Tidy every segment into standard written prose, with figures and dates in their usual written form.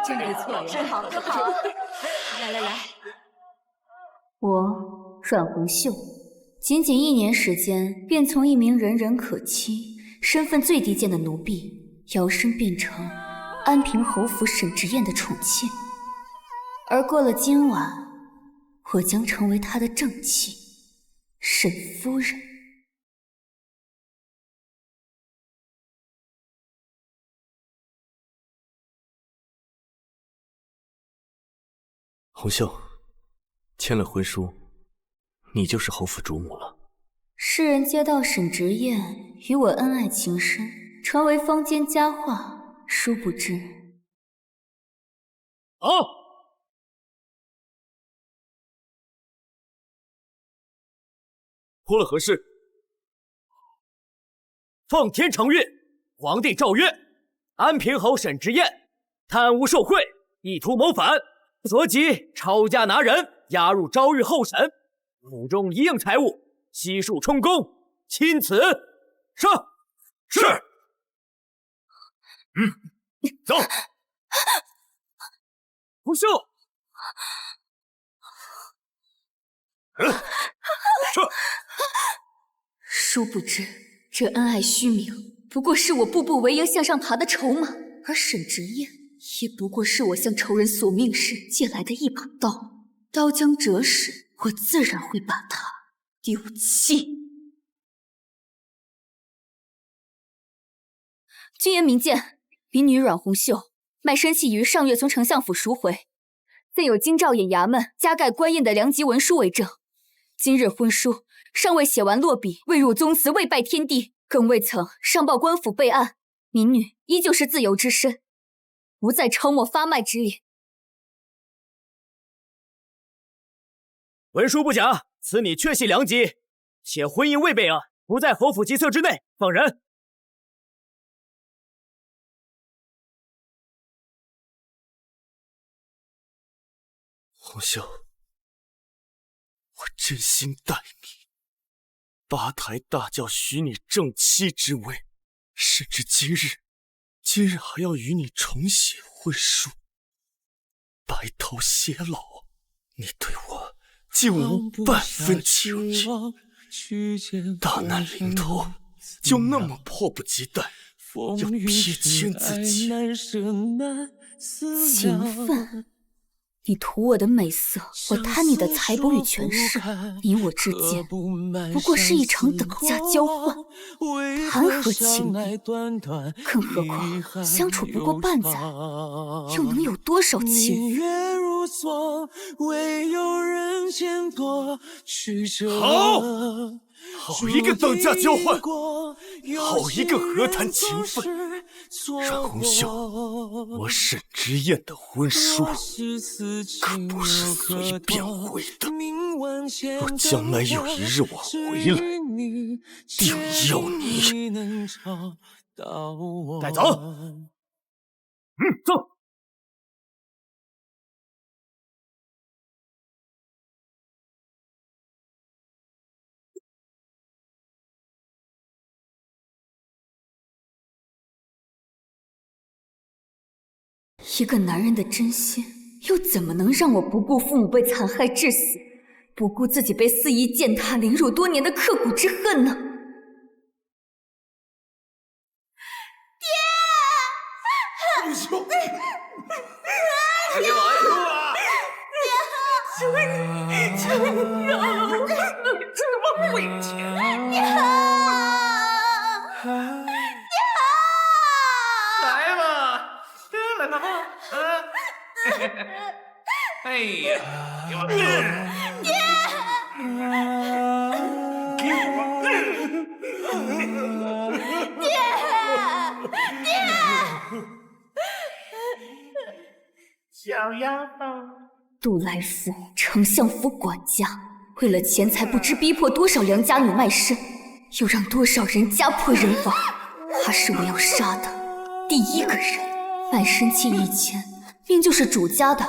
真没错，真好，真好。来，我阮红秀，仅仅1年时间，便从一名人人可欺、身份最低贱的奴婢，摇身变成安平侯府沈直燕的宠妾。而过了今晚，我将成为她的正妻，沈夫人。红秀，签了婚书，你就是侯府主母了。世人皆道沈直燕与我恩爱情深，传为坊间佳话，殊不知。出了何事？奉天承运，皇帝诏曰：安平侯沈直燕贪污受贿，意图谋反，所即抄家拿人，押入昭狱候审，府中一应财物悉数充公，钦此。上。是。走。红秀。撤。殊不知，这恩爱虚名，不过是我步步为营向上爬的筹码，而沈直燕也不过是我向仇人索命时借来的一把刀。刀将折时，我自然会把它丢弃。君言明鉴，民女阮红秀，卖身契于上月从丞相府赎回，赠有京兆尹衙门加盖官印的良籍文书为证。今日婚书尚未写完落笔，未入宗祠，未拜天地，更未曾上报官府备案，民女依旧是自由之身，无再抄没发卖之理。文书不假，此拟确系良籍，且婚姻未备案，不在侯府籍册之内，放人。红秀，我真心待你，八抬大轿许你正妻之位，甚至今日还要与你重写婚书，白头偕老，你对我竟无半分情谊，大难临头就那么迫不及待，要撇清自己。情分，你图我的美色，我贪你的财帛与权势，你我之间不过是一场等价交换，谈何情谊？更何况相处不过半载，又能有多少情谊？好一个等价交换，好一个何谈情分！阮红秀，我沈直燕的婚书可不是随便毁的，若将来有一日我回来，定要你带走。走。一个男人的真心，又怎么能让我不顾父母被残害致死，不顾自己被肆意践踏凌辱多年的刻骨之恨呢？爹！红秀，快给我按住啊！爹，求你饶了我，这么亏欠！爹！来吧，来吧，哎呀，给我爹！小丫头，杜来福，丞相府管家，为了钱财不知逼迫多少良家女卖身，又让多少人家破人亡。他是我要杀的第一个人。卖身契以前命就是主家的，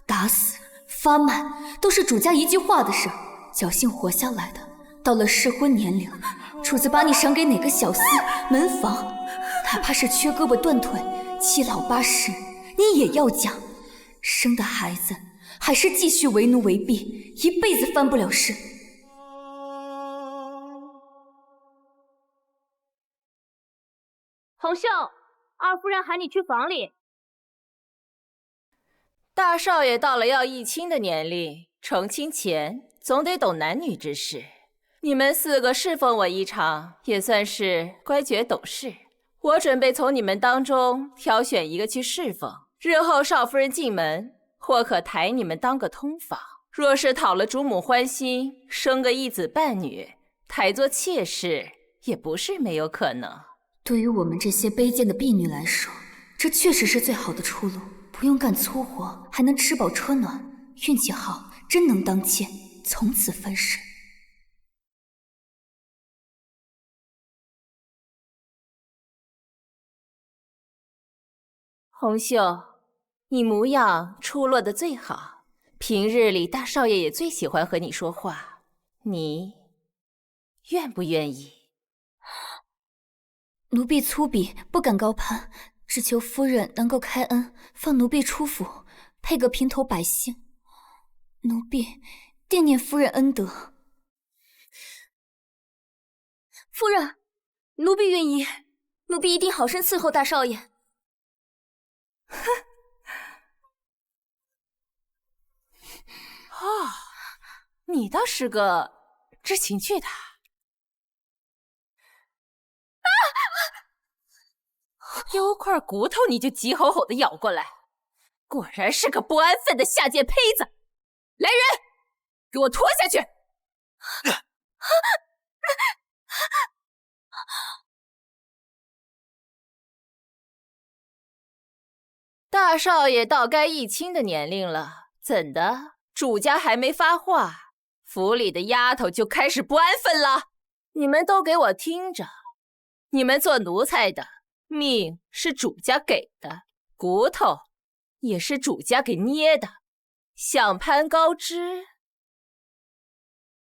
打死发卖都是主家一句话的事，侥幸活下来的，到了适婚年龄，主子把你赏给哪个小厮门房，哪怕是缺胳膊断腿，七老八十，你也要讲。生的孩子还是继续为奴为婢，一辈子翻不了身。红袖，二夫人喊你去房里。大少爷到了要议亲的年龄，成亲前总得懂男女之事。你们4个侍奉我一场，也算是乖觉懂事。我准备从你们当中挑选一个去侍奉，日后少夫人进门，或可抬你们当个通房。若是讨了主母欢心，生个一子半女，抬做妾室也不是没有可能。对于我们这些卑贱的婢女来说，这确实是最好的出路，不用干粗活，还能吃饱穿暖，运气好真能当妾，从此翻身。红袖，你模样出落得最好，平日里大少爷也最喜欢和你说话，你愿不愿意？奴婢粗鄙，不敢高攀，只求夫人能够开恩，放奴婢出府，配个平头百姓。奴婢惦念夫人恩德。夫人，奴婢愿意，奴婢一定好生伺候大少爷。哦，你倒是个知情趣的。丢块骨头你就急吼吼的咬过来，果然是个不安分的下贱胚子！来人，给我拖下去！大少爷到该议亲的年龄了，怎的？主家还没发话，府里的丫头就开始不安分了。你们都给我听着，你们做奴才的，命是主家给的，骨头也是主家给捏的。想攀高枝，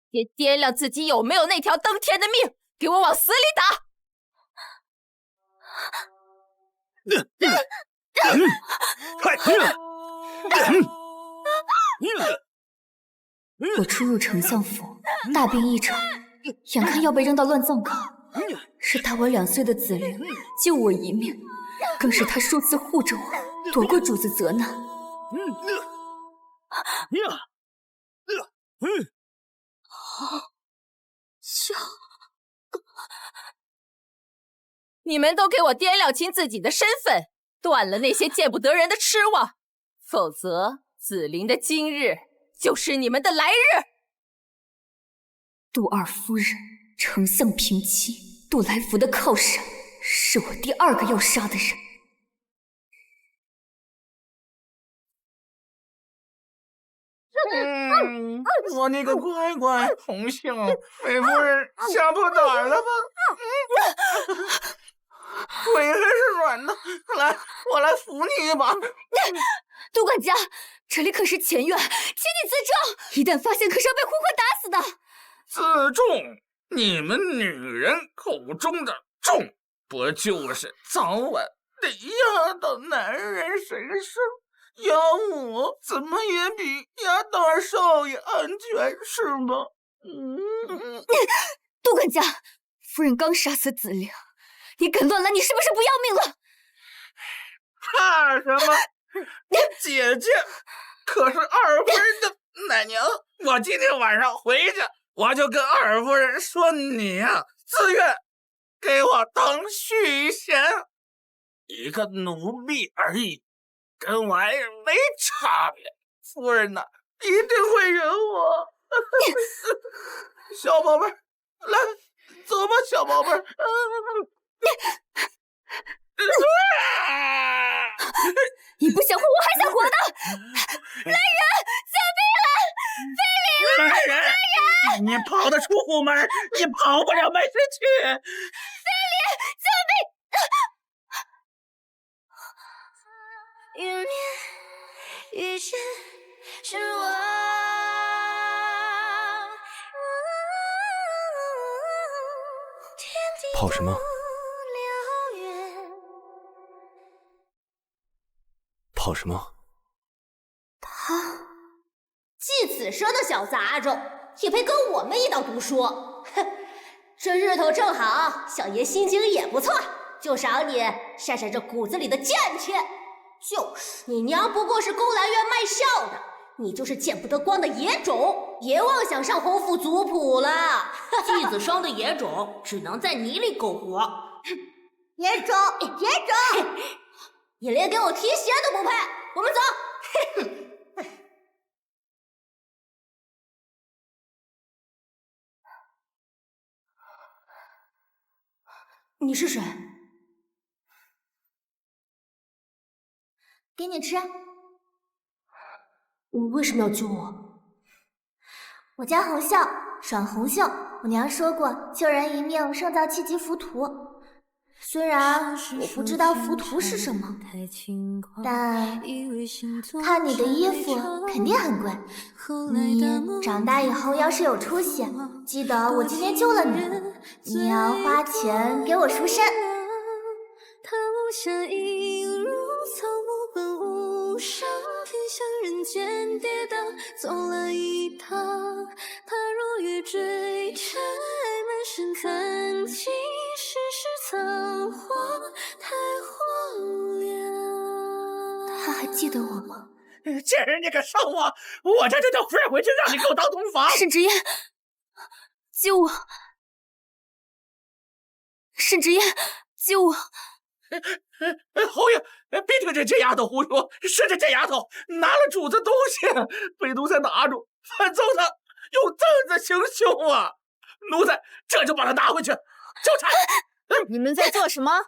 别掂量自己有没有那条登天的命，给我往死里打！我初入丞相府，大病一场，眼看要被扔到乱葬岗，是大我2岁的子陵救我一命，更是他数次护着我，躲过主子责难。你们都给我掂量清自己的身份，断了那些见不得人的痴妄，否则子陵的今日就是你们的来日。杜二夫人，丞相平妻，杜来福的靠山，是我第2个要杀的人。我那个乖乖红袖，美夫人吓破胆了吧？腿还是软的，来，我来扶你一把。杜管家，这里可是前院，请你自重，一旦发现可是要被活活打死的。自重？你们女人口中的重，不就是早晚得压到男人身上？压我怎么也比压大少爷安全，是吗？杜管家，夫人刚杀死子陵，你敢乱来，你是不是不要命了？怕什么？姐姐可是二夫人的奶娘，我今天晚上回去，我就跟二夫人说你呀，自愿给我当续弦，一个奴婢而已，跟玩意儿没差别。夫人呐，一定会忍我。小宝贝儿，来，走吧，小宝贝儿。你不想活，我还想活的！来人，救命啊！来人！你跑得出府门，你跑不了门市去。菲林，救命！有你遇见是我。跑什么？好什么？他寄此生的小杂种，也配跟我们一道读书？哼，这日头正好，小爷心情也不错，就赏你晒晒这骨子里的贱气。就是，你娘不过是宫兰院卖笑的，你就是见不得光的野种，别妄想上洪府族谱了。季子霜的野种只能在泥里苟活。野种，你连给我提鞋都不配。我们走。你是谁？给你吃。你为什么要救我？我叫红袖，爽红袖。我娘说过，救人一命胜造7级浮屠。虽然我不知道浮屠是什么，但看你的衣服肯定很贵。你长大以后要是有出息，记得我今天救了你，你要花钱给我赎身。人间跌宕，走了一趟，他如雨追债，满身残疾，世事仓皇，太荒凉。他还记得我吗？贱人，你可伤我！我这就叫夫人回去，让你给我当同房。沈直言，救我！沈直言，救我！侯爷，别听这丫头胡说，是这丫头拿了主子东西，被奴才拿住，反揍他，用凳子行凶啊！奴才这就把他拿回去，交差。你们在做什么？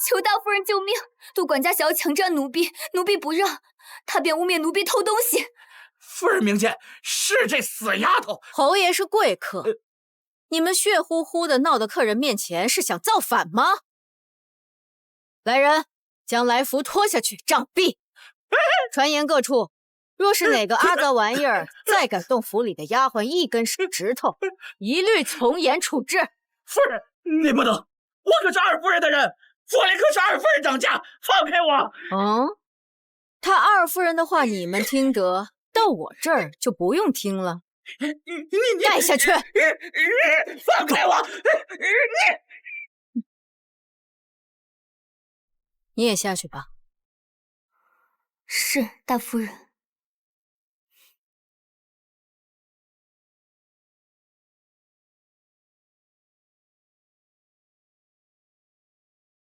求大夫人救命！杜管家想要强占奴婢，奴婢不让，他便污蔑奴婢偷东西。夫人明鉴，是这死丫头。侯爷是贵客，你们血乎乎的闹到客人面前，是想造反吗？来人，将来福拖下去杖毙！传言各处，若是哪个阿杂玩意儿再敢动府里的丫鬟一根手指头，一律从严处置。夫人，你不能，我可是二夫人的人。府里可是二夫人掌家，放开我！他二夫人的话你们听得，到我这儿就不用听了。你带下去！放开我！你也下去吧。是，大夫人。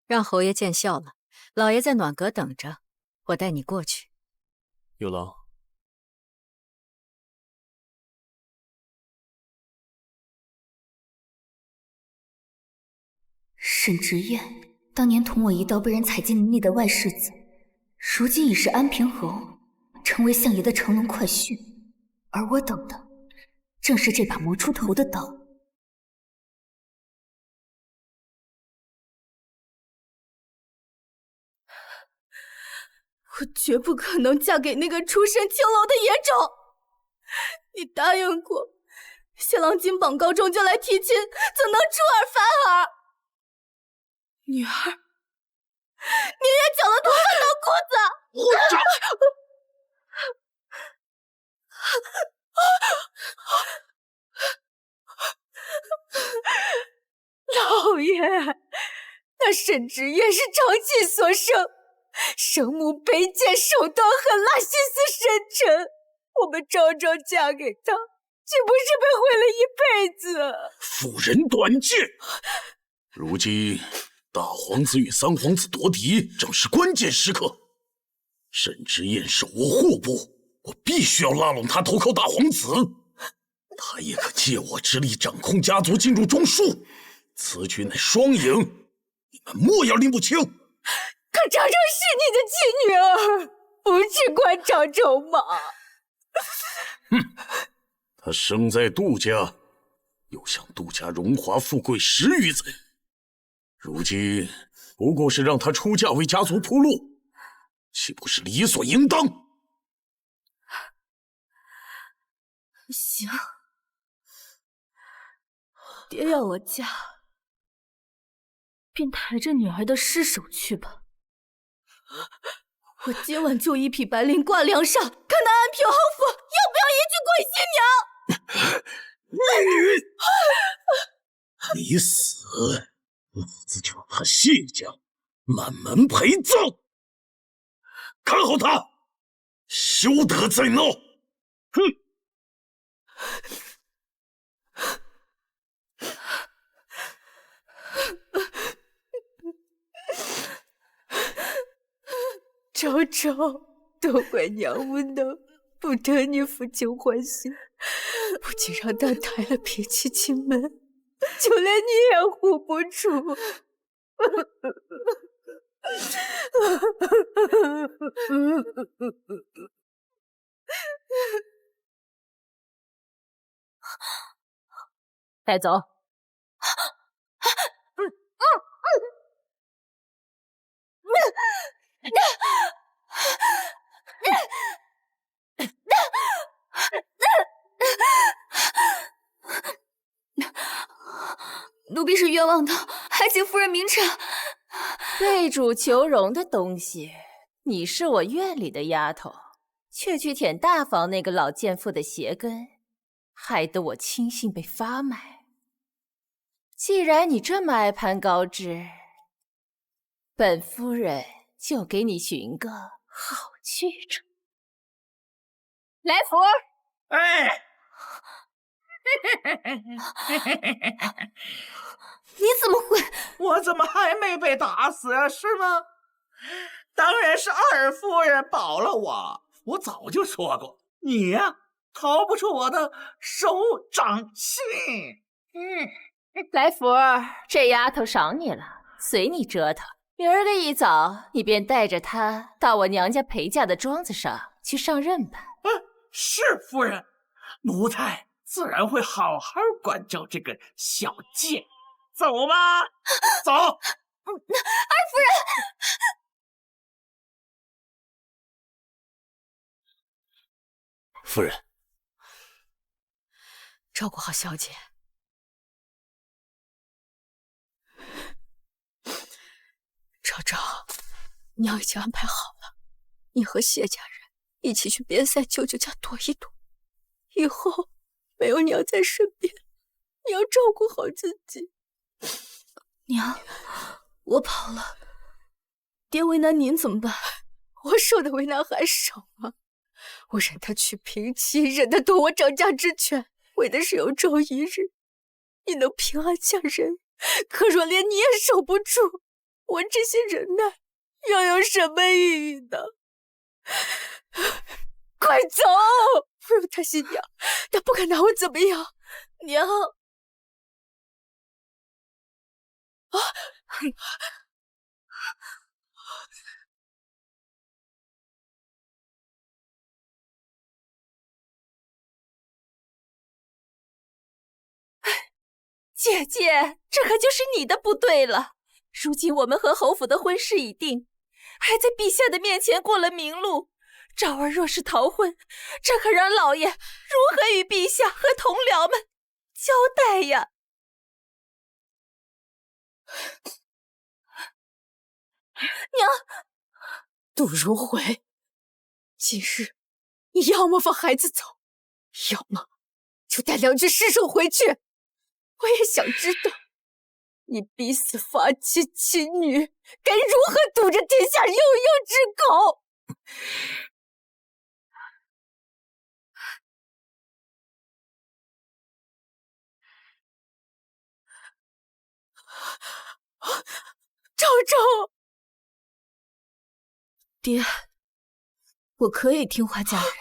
让侯爷见笑了，老爷在暖阁等着，我带你过去。有劳。沈直燕，当年捅我一刀被人踩进泥里的外世子，如今已是安平侯，成为相爷的乘龙快婿，而我等的正是这把磨出头的刀。我绝不可能嫁给那个出身青楼的野种。你答应过，新郎金榜高中就来提亲，怎能出尔反尔？女儿，你也搅了毒贩当姑子！混账！老爷，那沈直燕是长气所生。生母卑贱手段狠辣，心思深沉。我们昭昭嫁给他，岂不是被毁了一辈子？妇人短见！如今大皇子与三皇子夺嫡，正是关键时刻。沈直燕手握货物，我必须要拉拢他投靠大皇子。他也可借我之力掌控家族，进入中枢。此举乃双赢，你们莫要拎不清。可长州是你的亲女儿，不只关长州吗？哼，她生在杜家，又享杜家荣华富贵10余载，如今不过是让她出嫁为家族铺路，岂不是理所应当？行，爹要我嫁，便抬着女儿的尸首去吧。我今晚就一匹白绫挂梁上，看那安平侯府要不要一具鬼新娘。你死，老子就怕谢家满门陪葬。看好他，休得再闹！哼！昭昭，都怪娘无能，不得你父亲欢心，不仅让他抬了脾气进门，就连你也护不住。带走。奴婢是冤枉的，还请夫人明察。被主求荣的东西，你是我院里的丫头，却去舔大房那个老贱妇的鞋跟，害得我亲信被发卖。既然你这么爱攀高枝，本夫人就给你寻个好去处。来福，哎，你怎么会？我怎么还没被打死啊？是吗？当然是二夫人保了我。我早就说过，你呀，逃不出我的手掌心。来福，这丫头赏你了，随你折腾。明儿个一早，你便带着她到我娘家陪嫁的庄子上去上任吧。是夫人，奴才自然会好好管教这个小贱。走吧，走。二夫人，夫人，照顾好小姐。昭昭，娘已经安排好了，你和谢家人一起去边塞舅舅家躲一躲。以后没有娘在身边，你要照顾好自己。娘，我跑了，爹为难您怎么办？我受的为难还少吗？我忍他娶平妻，忍他夺我掌家之权，为的是有朝一日你能平安嫁人。可若连你也守不住，我这些忍耐又有什么意义呢？快走！不如他新娘，他不敢拿我怎么样。娘，姐姐，这可就是你的不对了。如今我们和侯府的婚事已定，还在陛下的面前过了明路。昭儿若是逃婚，这可让老爷如何与陛下和同僚们交代呀？娘，杜如晦，今日你要么放孩子走，要么就带2具尸首回去。我也想知道，你逼死发妻亲女，该如何堵着天下悠悠之口？昭昭，爹，我可以听话嫁人，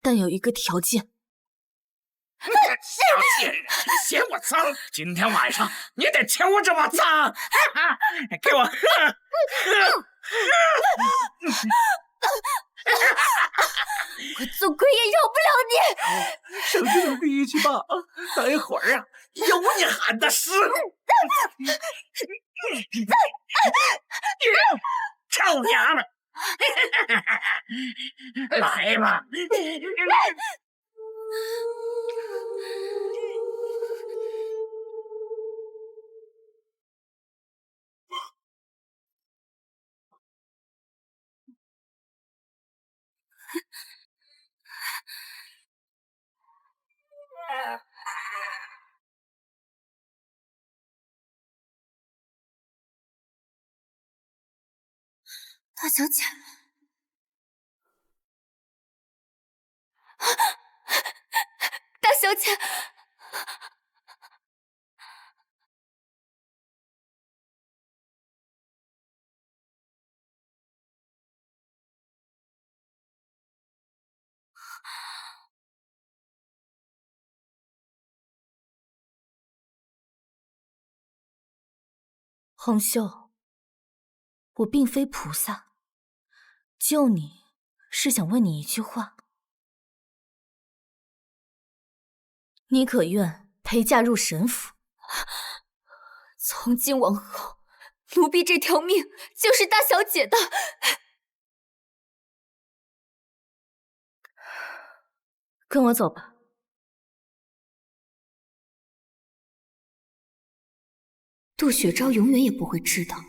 但有一个条件。小贱人，嫌我脏，今天晚上你得瞧我这么脏！给我喝！我做鬼也饶不了你！省着点力气吧，待会儿啊，有你喊的时候。臭娘们，来吧。大小姐，大小姐，红袖，我并非菩萨，救你是想问你一句话。你可愿陪嫁入神府？从今往后，奴婢这条命就是大小姐的。跟我走吧。杜雪昭永远也不会知道，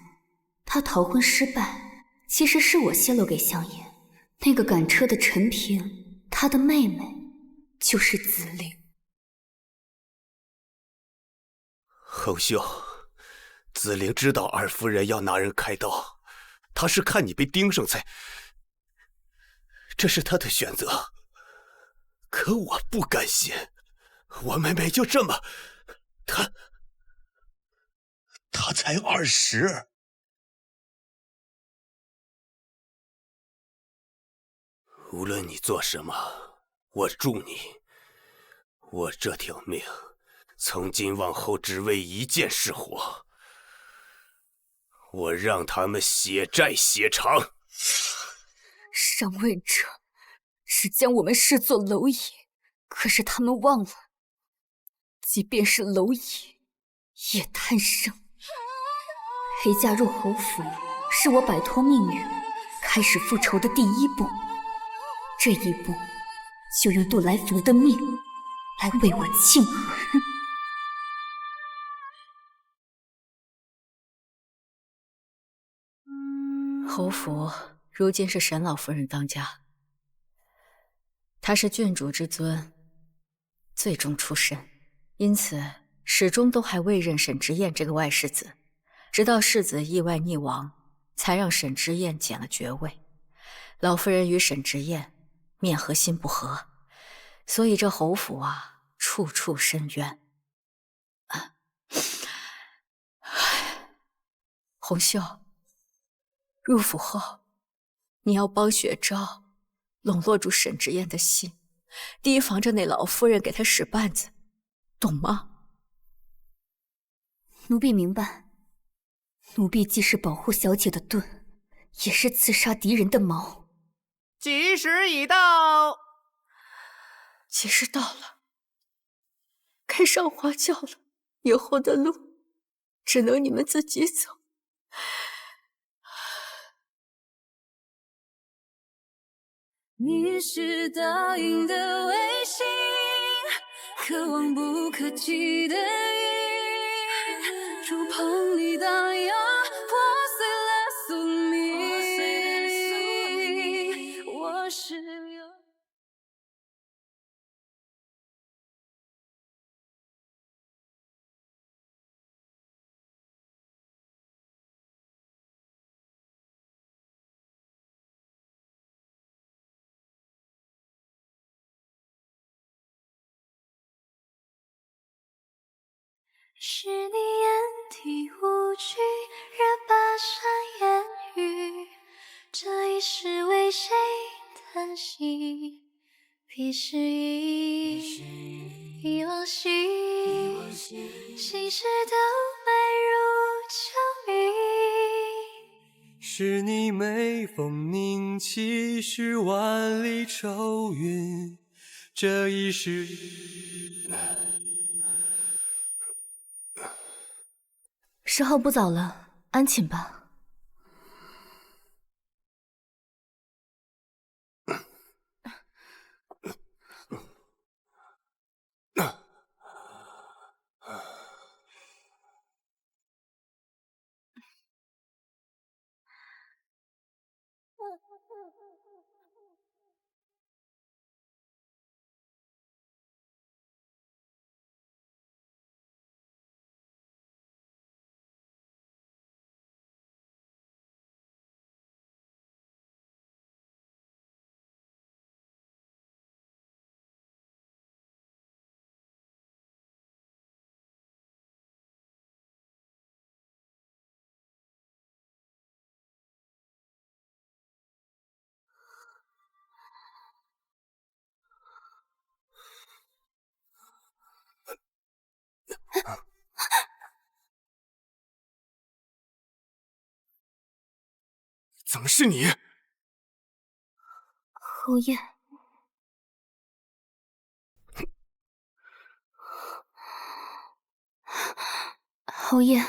她逃婚失败，其实是我泄露给香爷。那个赶车的陈平，她的妹妹就是紫菱。侯兄，紫菱知道二夫人要拿人开刀，她是看你被盯上才，这是她的选择。可我不甘心，我妹妹就这么，她才20。无论你做什么，我祝你。我这条命，从今往后只为一件事活。我让他们血债血偿。上位者只将我们视作蝼蚁，可是他们忘了，即便是蝼蚁，也贪生。陪嫁入侯府，是我摆脱命运、开始复仇的第一步。这一步，就用杜来福的命来为我庆贺。侯府如今是沈老夫人当家，她是郡主之尊，最终出身，因此始终都还未认沈之燕这个外世子，直到世子意外溺亡，才让沈之燕捡了爵位。老夫人与沈之燕面和心不和，所以这侯府啊，处处深渊。红袖，入府后，你要帮雪昭笼络住沈之燕的心，提防着那老夫人给她使绊子，懂吗？奴婢明白。奴婢既是保护小姐的盾，也是刺杀敌人的矛。吉时已到，吉时到了，该上花轿了。以后的路，只能你们自己走。你是倒影的卫星，可望不可及的云，触碰你荡漾，破碎了宿命。我是流。是你眼底无惧，热巴山烟雨，这一世为谁叹息？彼时已往昔，心事都埋入秋迷。是你眉峰凝气，是万里愁云，这一世。时候不早了，安寝吧。怎么是你？侯爷，侯爷，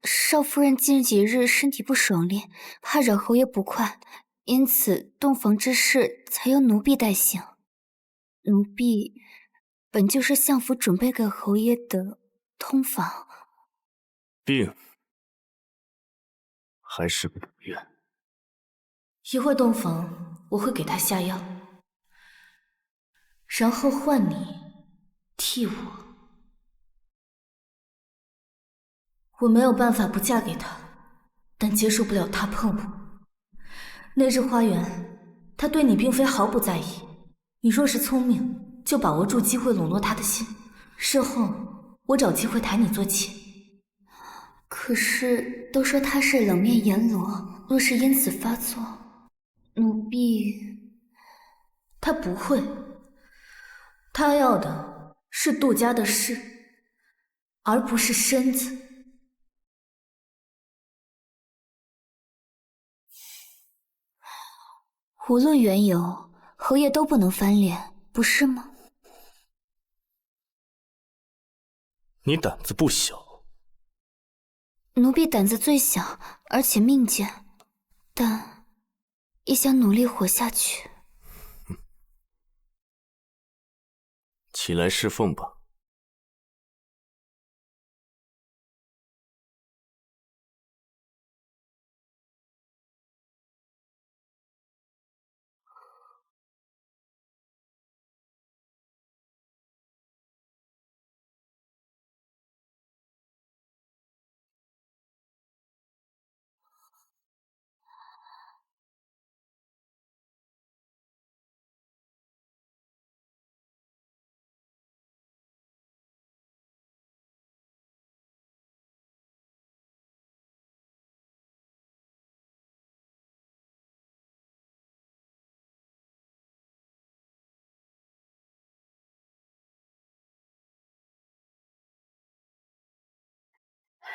少夫人近几日身体不爽利，怕惹侯爷不快，因此洞房之事才由奴婢代行。奴婢本就是相府准备给侯爷的通房。病还是不愿。一会洞房，我会给他下药，然后换你替我。我没有办法不嫁给他，但接受不了他碰我。那日花园，他对你并非毫不在意，你若是聪明，就把握住机会笼络他的心，事后我找机会抬你做妾。可是都说他是冷面阎罗，若是因此发作，奴婢……他不会，他要的是杜家的势，而不是身子。无论缘由，侯爷都不能翻脸，不是吗？你胆子不小。奴婢胆子最小，而且命贱，但也想努力活下去。起来侍奉吧。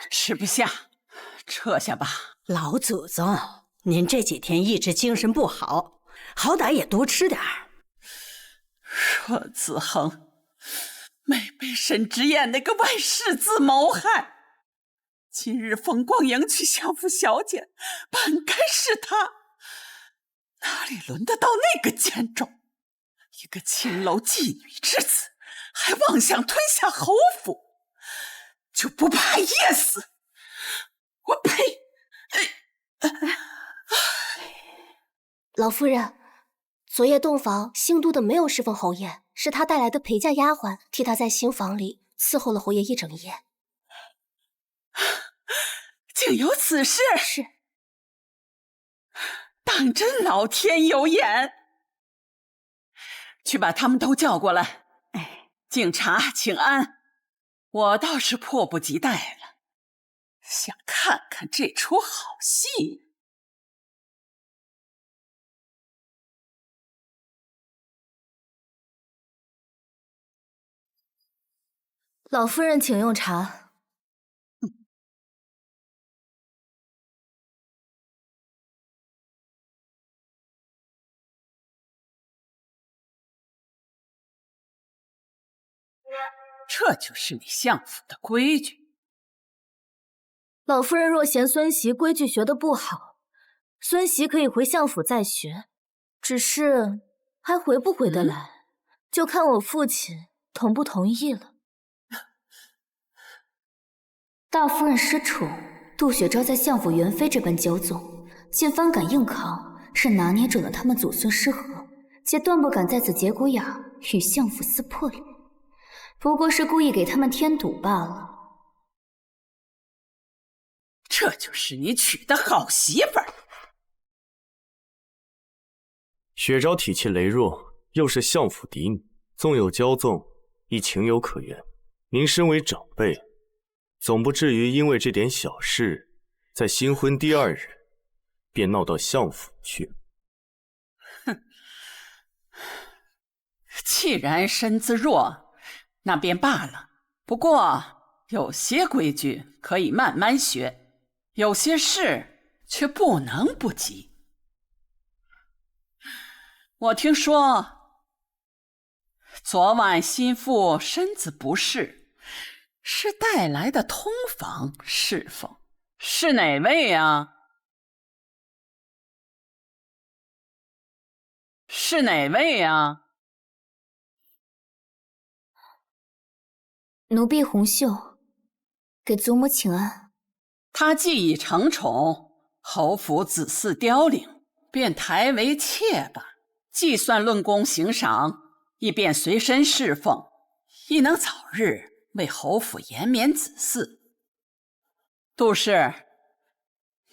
吃不下，撤下吧。老祖宗，您这几天一直精神不好，好歹也多吃点儿。说子恒没被沈之燕那个外世子谋害，今日风光迎娶相府小姐，本该是他，哪里轮得到那个奸种？一个青楼妓女之子，还妄想吞下侯府，就不怕噎死？我呸！老夫人，昨夜洞房，姓杜的没有侍奉侯爷，是他带来的陪嫁丫鬟替他在新房里伺候了侯爷一整夜。竟有此事？是。当真老天有眼！去把他们都叫过来。敬茶请安。我倒是迫不及待了，想看看这出好戏。老夫人请用茶。这就是你相府的规矩。老夫人若嫌孙媳规矩学得不好，孙媳可以回相府再学，只是还回不回得来，就看我父亲同不同意了。大夫人失宠，杜雪昭在相府元妃这般骄纵，竟翻敢硬扛，是拿捏准了他们祖孙失和，且断不敢在此节骨眼与相府撕破脸，不过是故意给他们添堵罢了。这就是你娶的好媳妇儿。雪昭体气羸弱，又是相府嫡女，纵有骄纵，亦情有可原。您身为长辈，总不至于因为这点小事，在新婚第2日便闹到相府去。哼，既然身子弱，那便罢了。不过有些规矩可以慢慢学，有些事却不能不急。我听说昨晚心腹身子不适，是带来的通房，是否？是哪位呀？是哪位呀？奴婢红袖，给祖母请安。他既已承宠，侯府子嗣凋零，便抬为妾吧。既算论功行赏，亦便随身侍奉，亦能早日为侯府延绵子嗣。杜氏，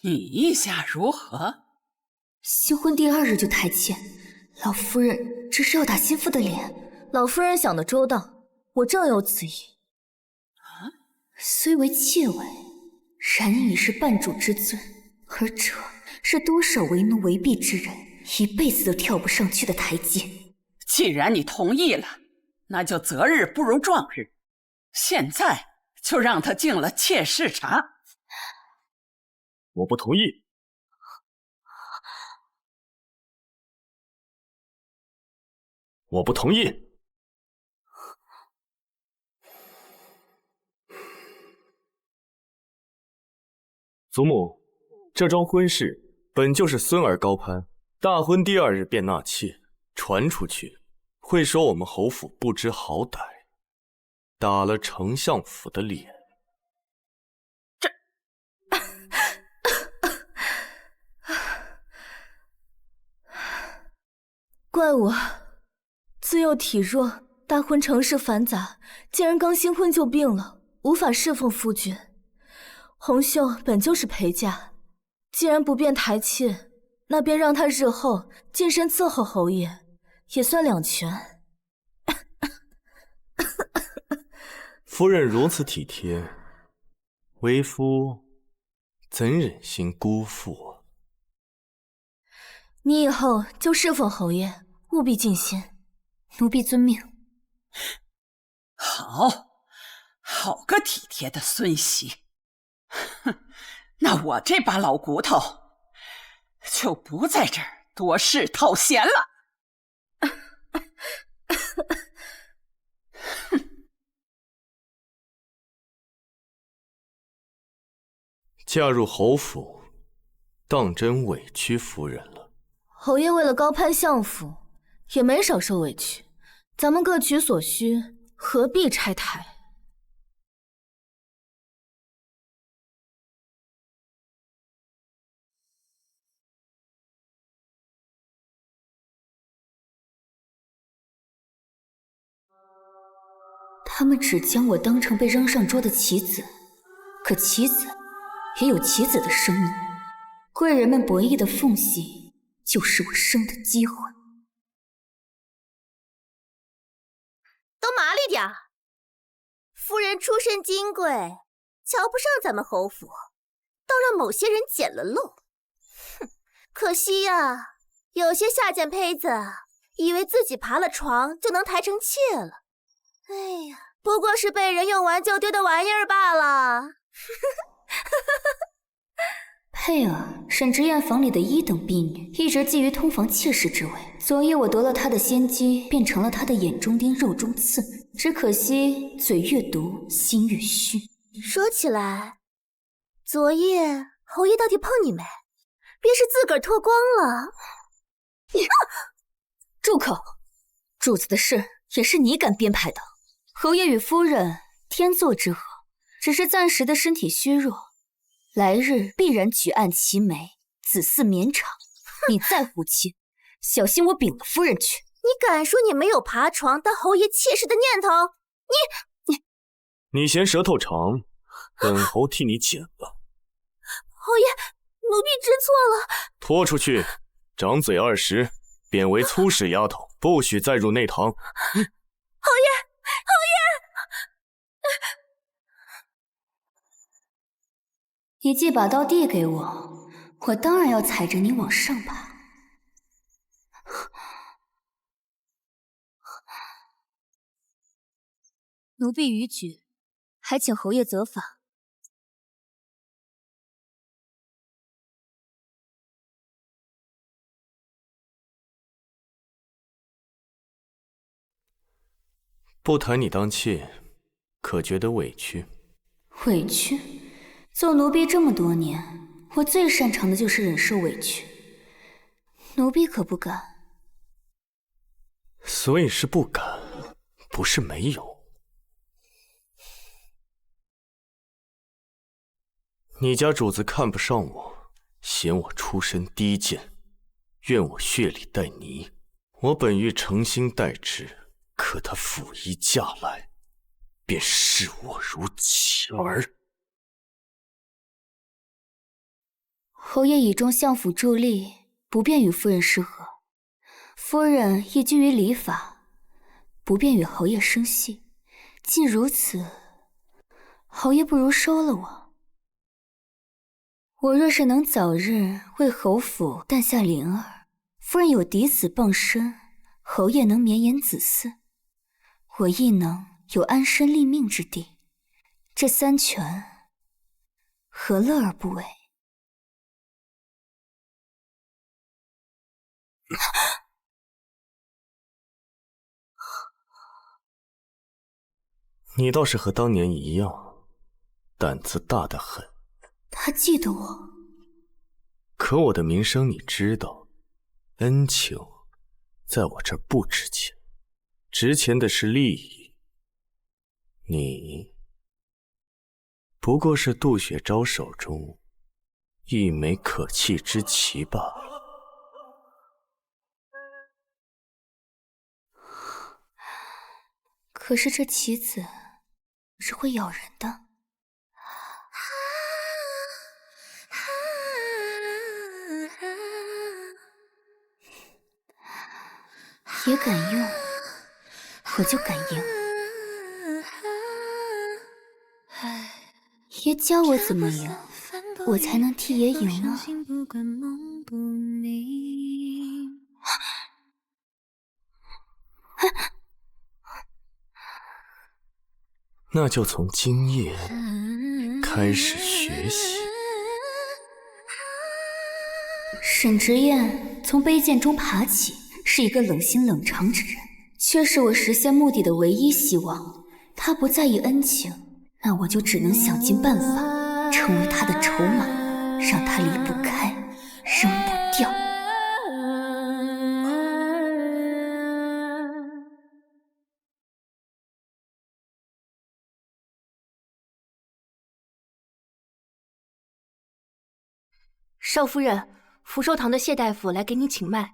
你意下如何？新婚第2日就抬妾，老夫人这是要打心腹的脸。老夫人想得周到，我正有此意。虽为妾位，然已是半主之尊，而这是多少为奴为婢之人一辈子都跳不上去的台阶。既然你同意了，那就择日不如撞日，现在就让他进了妾室茶。我不同意。我不同意。祖母，这桩婚事本就是孙儿高攀，大婚第2日便纳妾，传出去会说我们侯府不知好歹，打了丞相府的脸。怪我自幼体弱，大婚成事繁杂，竟然刚新婚就病了，无法侍奉夫君。红袖本就是陪嫁，既然不便抬妾，那便让她日后近身伺候侯爷，也算两全。夫人如此体贴，为夫怎忍心辜负？你以后就侍奉侯爷，务必尽心。奴婢遵命。好个体贴的孙媳。哼，那我这把老骨头就不在这儿多事套闲了。嫁入侯府，当真委屈夫人了。侯爷为了高攀相府，也没少受委屈。咱们各取所需，何必拆台？他们只将我当成被扔上桌的棋子，可棋子也有棋子的生怒。贵人们博弈的缝隙，就是我生的机会。都麻利点儿！夫人出身金贵，瞧不上咱们侯府，倒让某些人捡了漏。哼，可惜呀，有些下贱胚子以为自己爬了床就能抬成妾了。哎呀，不过是被人用完就丢的玩意儿罢了。佩儿，沈之燕房里的1等婢女，一直觊觎通房妾室之位。昨夜我夺了她的先机，变成了她的眼中钉、肉中刺。只可惜嘴越毒，心越虚。说起来，昨夜侯爷到底碰你没？别是自个儿脱光了？住口！主子的事也是你敢编排的。侯爷与夫人天作之合，只是暂时的身体虚弱，来日必然举案齐眉，子嗣绵长。你再胡气，小心我禀了夫人去。你敢说你没有爬床当侯爷妾室的念头？你嫌舌头长，本侯替你剪了。侯爷，奴婢知错了。拖出去，掌嘴20，贬为粗使丫头，不许再入内堂。侯爷，侯爷！你既把刀递给我，我当然要踩着你往上爬。奴婢逾矩，还请侯爷责罚。不谈你当妾，可觉得委屈？委屈？做奴婢这么多年，我最擅长的就是忍受委屈。奴婢可不敢。所以是不敢，不是没有。你家主子看不上我，嫌我出身低贱，怨我血里带泥。我本欲诚心待之，可他甫一嫁来，便视我如弃儿。侯爷倚重相府助力，不便与夫人失和。夫人亦居于礼法，不便与侯爷生隙。既如此，侯爷不如收了我。我若是能早日为侯府诞下灵儿，夫人有嫡子傍身，侯爷能绵延子嗣，我亦能有安身立命之地。这三全，何乐而不为？你倒是和当年一样，胆子大得很。他记得我，可我的名声你知道，恩情在我这儿不值钱，值钱的是利益。你不过是杜雪昭手中一枚可弃之棋罢了。可是这棋子是会咬人的。也敢用，我就敢赢。爷教我怎么赢，我才能替爷赢呢？那就从今夜开始学习。沈直燕从卑贱中爬起，是一个冷心冷肠之人，却是我实现目的的唯一希望。他不在意恩情，那我就只能想尽办法成为他的筹码，让他离不开，扔不掉。少夫人，福寿堂的谢大夫来给你请脉。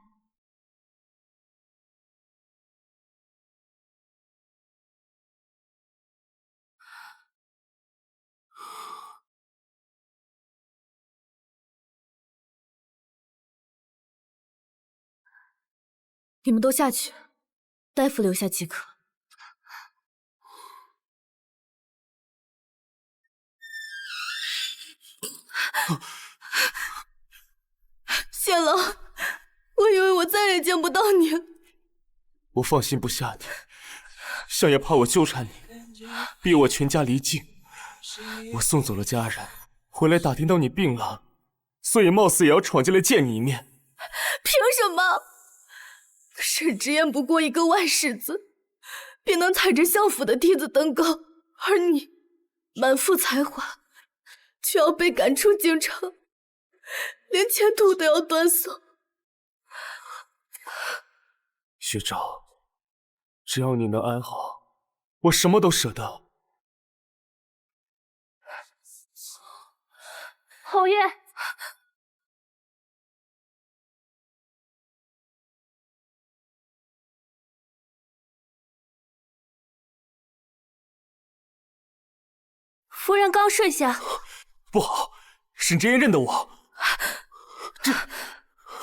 你们都下去，大夫留下即可。谢郎，我以为我再也见不到你。我放心不下你，相爷怕我纠缠你，逼我全家离境。我送走了家人，回来打听到你病了，所以貌似也要闯进来见你一面。凭什么？沈直言不过一个外世子，便能踩着相府的梯子登高，而你满腹才华，却要被赶出京城，连前途都要断送。学长，只要你能安好，我什么都舍得。侯爷，夫人刚睡下。不好，沈直言认得我。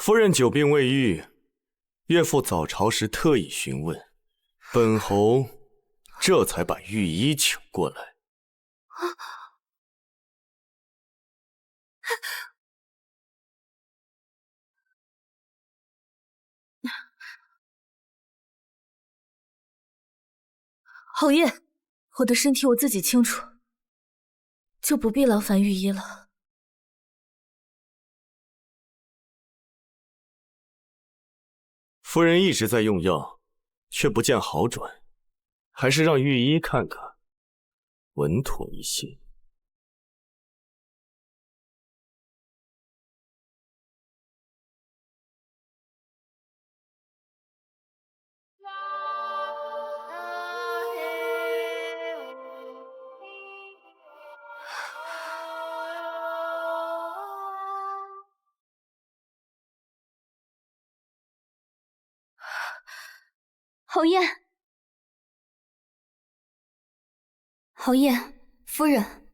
夫人久病未愈，岳父早朝时特意询问，本侯这才把御医请过来。侯爷，我的身体我自己清楚，就不必劳烦御医了。夫人一直在用药，却不见好转，还是让御医看看，稳妥一些。侯爷，侯爷，夫人，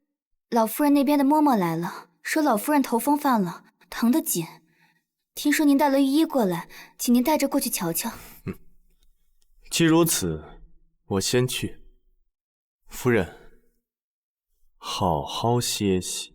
老夫人那边的嬷嬷来了，说老夫人头风犯了，疼得紧。听说您带了御医过来，请您带着过去瞧瞧。既如此，我先去。夫人，好好歇息。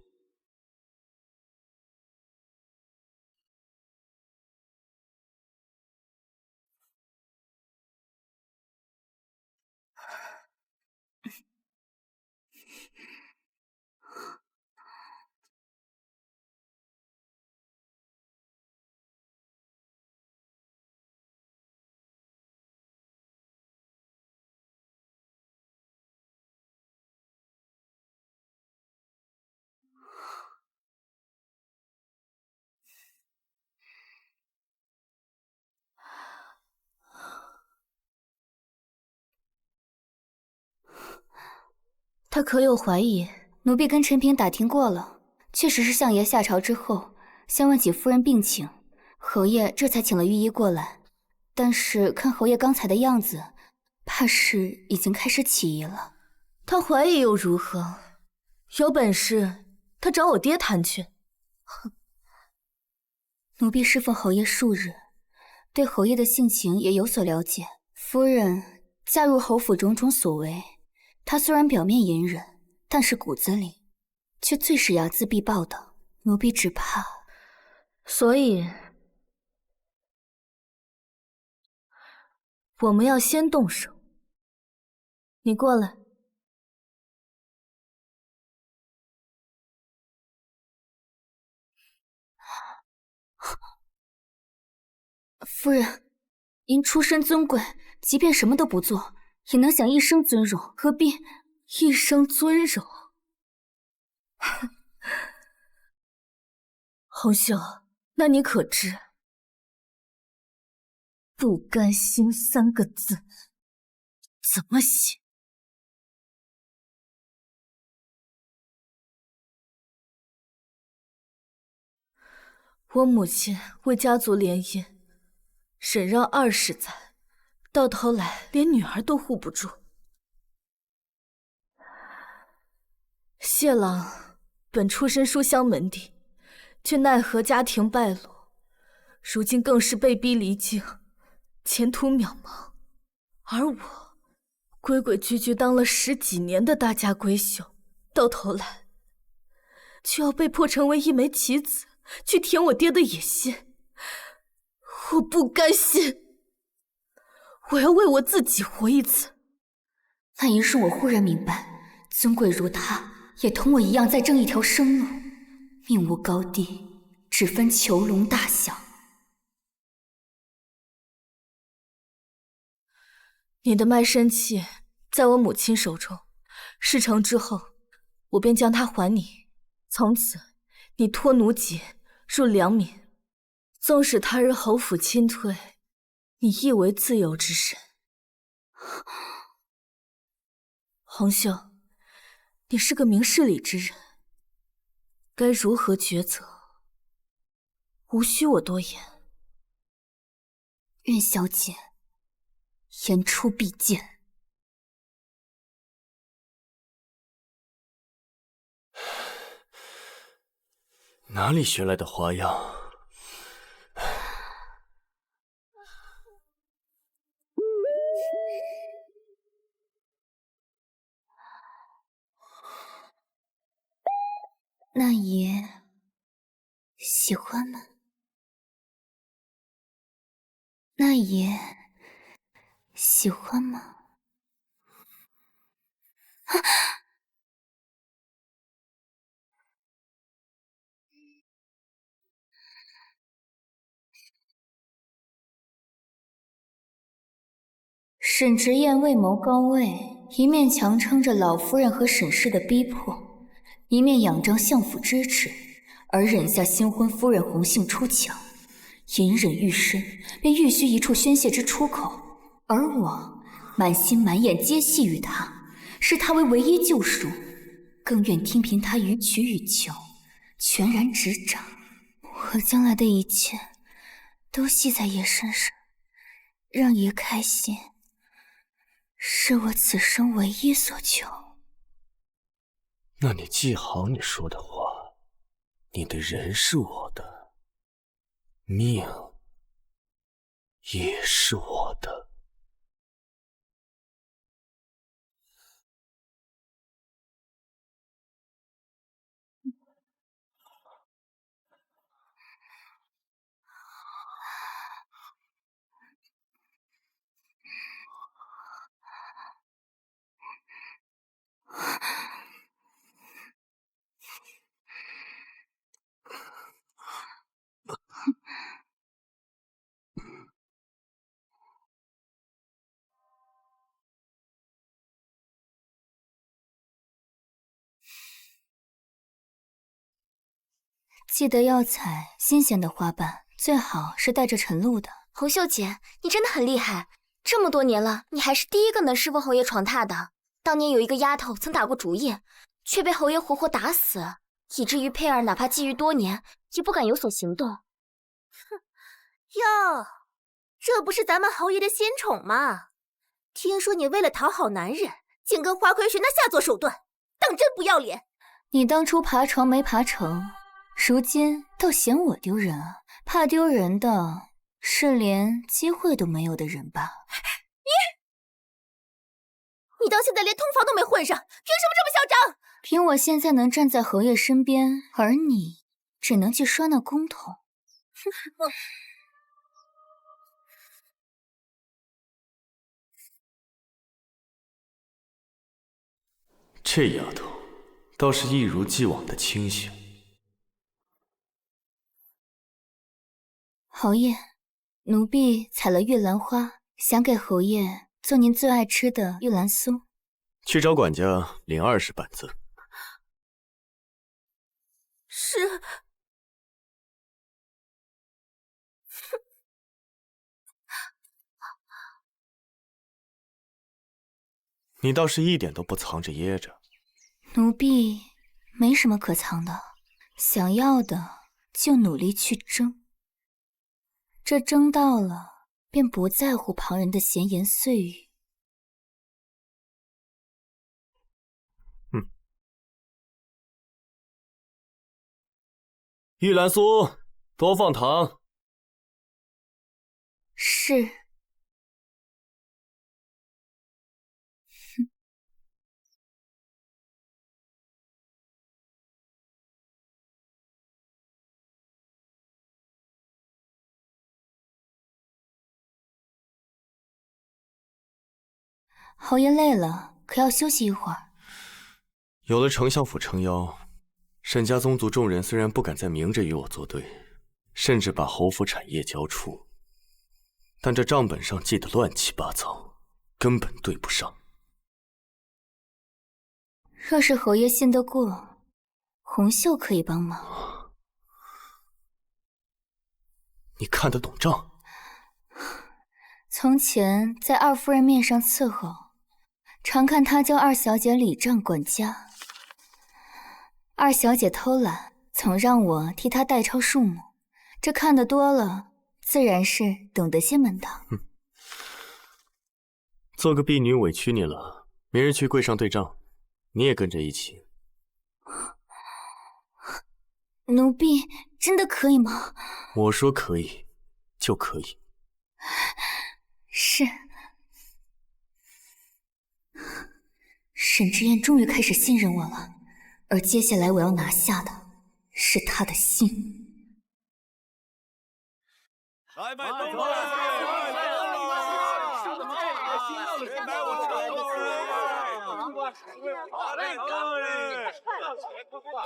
他可有怀疑？奴婢跟陈平打听过了，确实是相爷下朝之后，先问起夫人病情，侯爷这才请了御医过来。但是看侯爷刚才的样子，怕是已经开始起疑了。他怀疑又如何？有本事他找我爹谈去。哼！奴婢侍奉侯爷数日，对侯爷的性情也有所了解。夫人嫁入侯府种种所为，他虽然表面隐忍，但是骨子里却最是睚眦必报的。奴婢只怕……所以我们要先动手。你过来。夫人，您出身尊贵，即便什么都不做，也能享一生尊荣，何必一生尊荣？红袖，那你可知“不甘心”3个字怎么写？我母亲为家族联姻，忍让20载，到头来连女儿都护不住。谢郎本出身书香门第，却奈何家庭败落，如今更是被逼离境，前途渺茫。而我规规矩矩当了10几年的大家闺秀，到头来却要被迫成为一枚棋子，去填我爹的野心。我不甘心，我要为我自己活一次。那一瞬我忽然明白，尊贵如他，也同我一样在争一条生路，命无高低，只分囚笼大小。你的卖身契在我母亲手中，事成之后，我便将它还你。从此，你脱奴籍，入良民，纵使他日侯府亲退，你亦为自由之身。红袖，你是个明事理之人，该如何抉择，无需我多言。愿小姐言出必践。哪里学来的花样？那爷喜欢吗？那爷喜欢吗？沈直言位谋高位，一面强撑着老夫人和沈氏的逼迫，一面仰仗相府支持，而忍下新婚夫人红杏出墙，隐忍愈深，便愈需一处宣泄之出口。而我满心满眼皆系于他，视他为唯一救赎，更愿听凭他予取予求，全然执掌。我将来的一切都系在爷身上，让爷开心，是我此生唯一所求。那你记好你说的话，你的人是我的，命也是我的。记得要采新鲜的花瓣，最好是带着晨露的。红秀姐，你真的很厉害，这么多年了，你还是第一个能侍奉侯爷闯榻的。当年有一个丫头曾打过主意，却被侯爷活活打死，以至于佩儿哪怕觊觎多年，也不敢有所行动。哼，哟，这不是咱们侯爷的新宠吗？听说你为了讨好男人，竟跟花魁学那下作手段，当真不要脸！你当初爬床没爬成，如今倒嫌我丢人啊？怕丢人的是连机会都没有的人吧？你到现在连通房都没混上，凭什么这么嚣张？凭我现在能站在侯爷身边，而你只能去刷那公桶。这丫头倒是一如既往的清醒。侯爷，奴婢采了玉兰花，想给侯爷做您最爱吃的玉兰酥。去找管家领20板子。是。你倒是一点都不藏着掖着。奴婢没什么可藏的，想要的就努力去争。这争到了，便不在乎旁人的闲言碎语。玉兰酥多放糖。是。侯爷累了，可要休息一会儿。有了丞相府撑腰，沈家宗族众人虽然不敢再明着与我作对，甚至把侯府产业交出，但这账本上记得乱七八糟，根本对不上。若是侯爷信得过，红袖可以帮忙。你看得懂账？从前在二夫人面上伺候，常看她教二小姐礼账管家。二小姐偷懒，总让我替她代抄数目，这看得多了，自然是懂得些门道。做个婢女委屈你了，明日去柜上对账，你也跟着一起。奴婢真的可以吗？我说可以，就可以。是。沈之燕终于开始信任我了，而接下来我要拿下的是他的心。来买东西！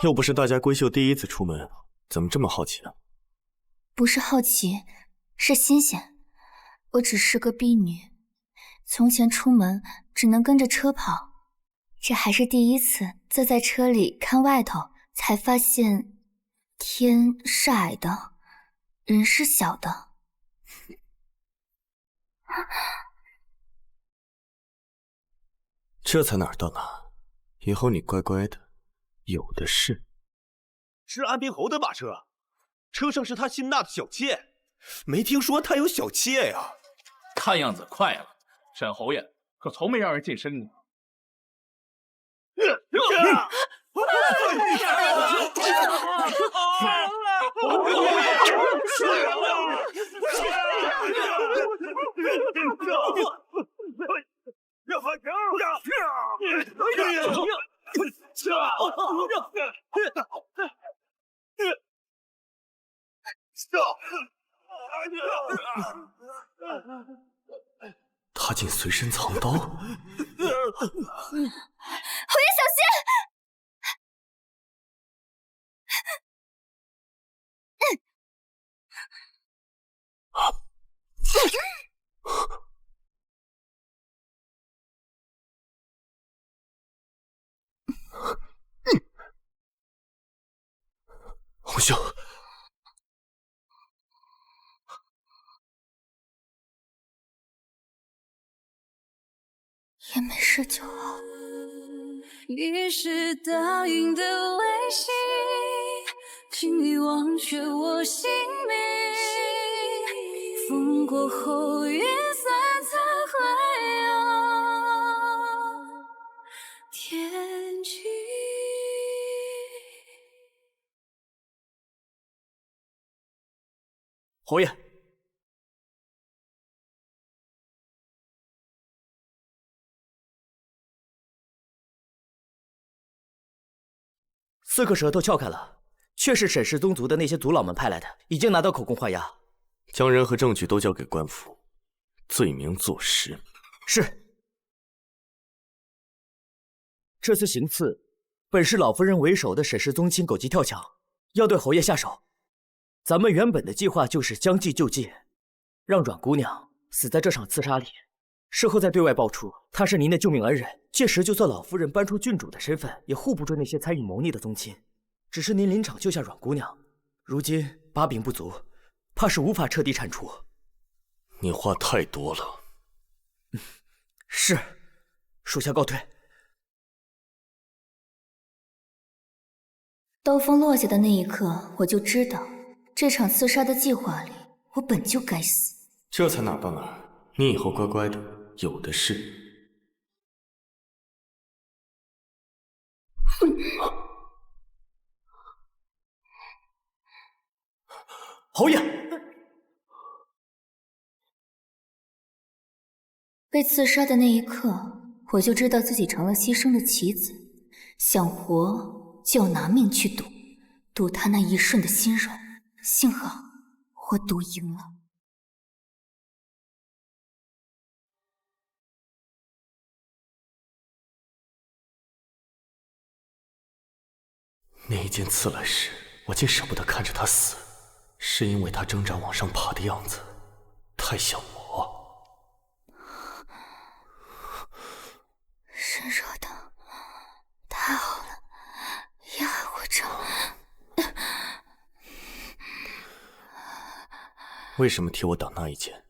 又不是大家闺秀第一次出门，怎么这么好奇啊？不是好奇，是新鲜。我只是个婢女，从前出门只能跟着车跑，这还是第一次坐在车里看外头，才发现天是矮的，人是小的。这才哪儿到哪儿，以后你乖乖的，有的是。是安平侯的马车，车上是他新纳的小妾，没听说他有小妾呀。看样子快了，沈侯爷可从没让人近身过。他竟随身藏刀！侯爷小心！红袖，也没事就好。你是倒影的卫星，请你忘却我姓名。风过后，云散才会有天际。侯爷，四个舌头撬开了，却是沈氏宗族的那些族老们派来的，已经拿到口供画押，将人和证据都交给官府，罪名坐实。是。这次行刺，本是老夫人为首的沈氏宗亲狗急跳墙，要对侯爷下手。咱们原本的计划就是将计就计，让阮姑娘死在这场刺杀里，事后再对外爆出她是您的救命恩人。届时就算老夫人搬出郡主的身份，也护不住那些参与谋逆的宗亲。只是您临场救下阮姑娘，如今把柄不足，怕是无法彻底铲除。你话太多了。是，属下告退。刀锋落下的那一刻，我就知道这场刺杀的计划里，我本就该死。这才哪儿到哪儿，你以后乖乖的，有的是。侯爷，被刺杀的那一刻，我就知道自己成了牺牲的棋子，想活就要拿命去赌，赌他那一瞬的心软。幸好我赌赢了。那一剑刺来时，我竟舍不得看着他死，是因为他挣扎往上爬的样子太像我。是热的，太好了，也还活着。为什么替我挡那一剑？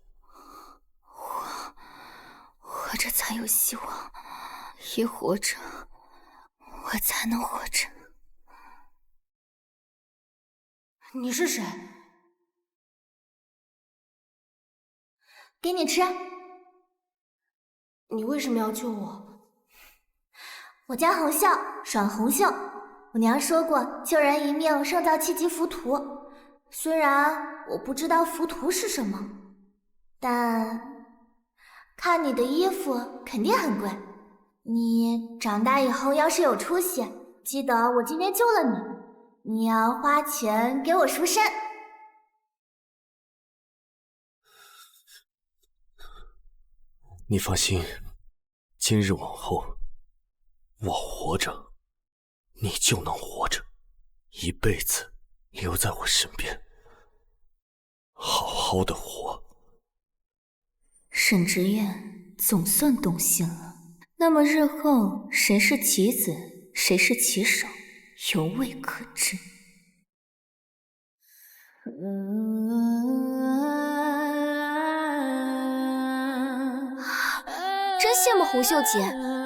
活着才有希望，一活着，我才能活着。你是谁？给你吃。你为什么要救我？我叫红袖，阮红袖。我娘说过，救人一命胜造7级浮屠。虽然我不知道浮屠是什么，但看你的衣服肯定很贵。你长大以后要是有出息，记得我今天救了你，你要花钱给我赎身。你放心，今日往后，我活着，你就能活着，一辈子留在我身边，好好的活。沈直言总算动心了。那么日后谁是棋子，谁是棋手，犹未可知。真羡慕红秀姐，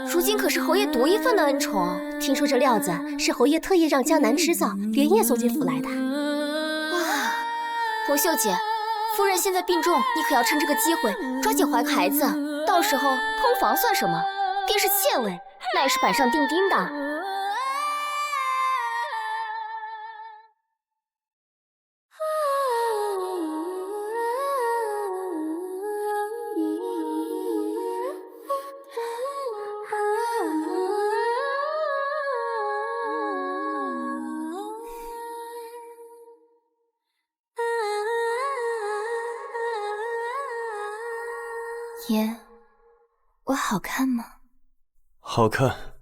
如今可是侯爷独一份的恩宠。听说这料子是侯爷特意让江南织造，连夜送进府来的。哇，红秀姐，夫人现在病重，你可要趁这个机会抓紧怀个孩子，到时候通房算什么？便是妾位，那也是板上钉钉的。爷，我好看吗？好看。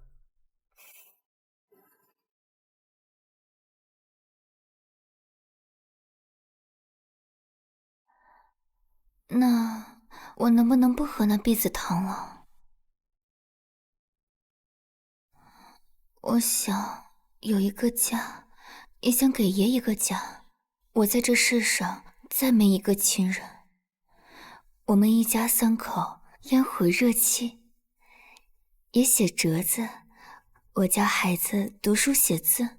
那我能不能不喝那避子汤了？我想有一个家，也想给爷一个家。我在这世上再没一个亲人，我们一家三口烟火热气。也写折子，我教孩子读书写字，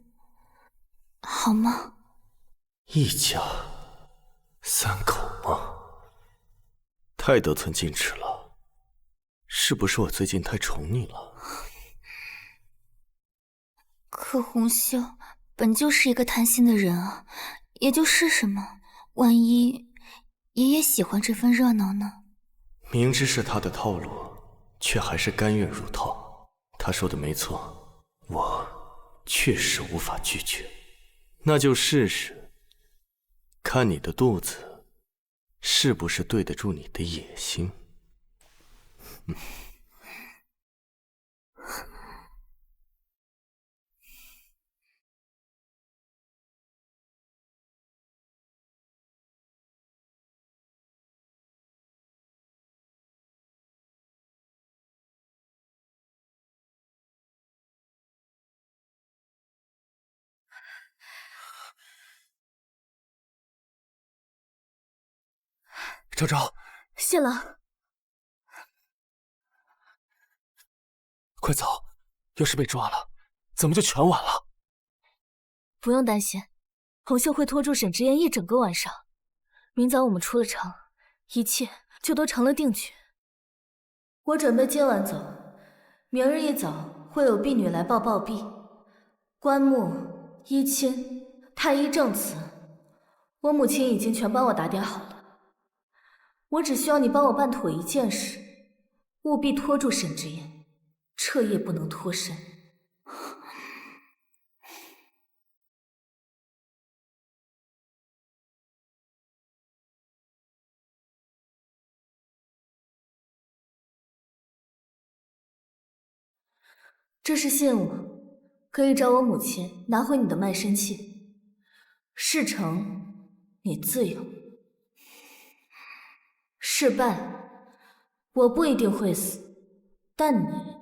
好吗？一家三口吗？太得寸进尺了，是不是我最近太宠你了？可红秀本就是一个贪心的人啊，也就是什么，万一爷爷喜欢这份热闹呢？明知是他的套路，却还是甘愿入套。他说的没错，我确实无法拒绝。那就试试，看你的肚子是不是对得住你的野心。昭昭，谢了。快走，要是被抓了，咱们就全完了。不用担心，红秀会拖住沈之燕一整个晚上。明早我们出了城，一切就都成了定局。我准备今晚走，明日一早会有婢女来报暴毙。棺木、衣亲、太医证词，我母亲已经全帮我打点好了。我只需要你帮我办妥一件事，务必拖住沈之燕，彻夜不能脱身。这是信物，可以找我母亲拿回你的卖身契。事成，你自由；事败，我不一定会死，但你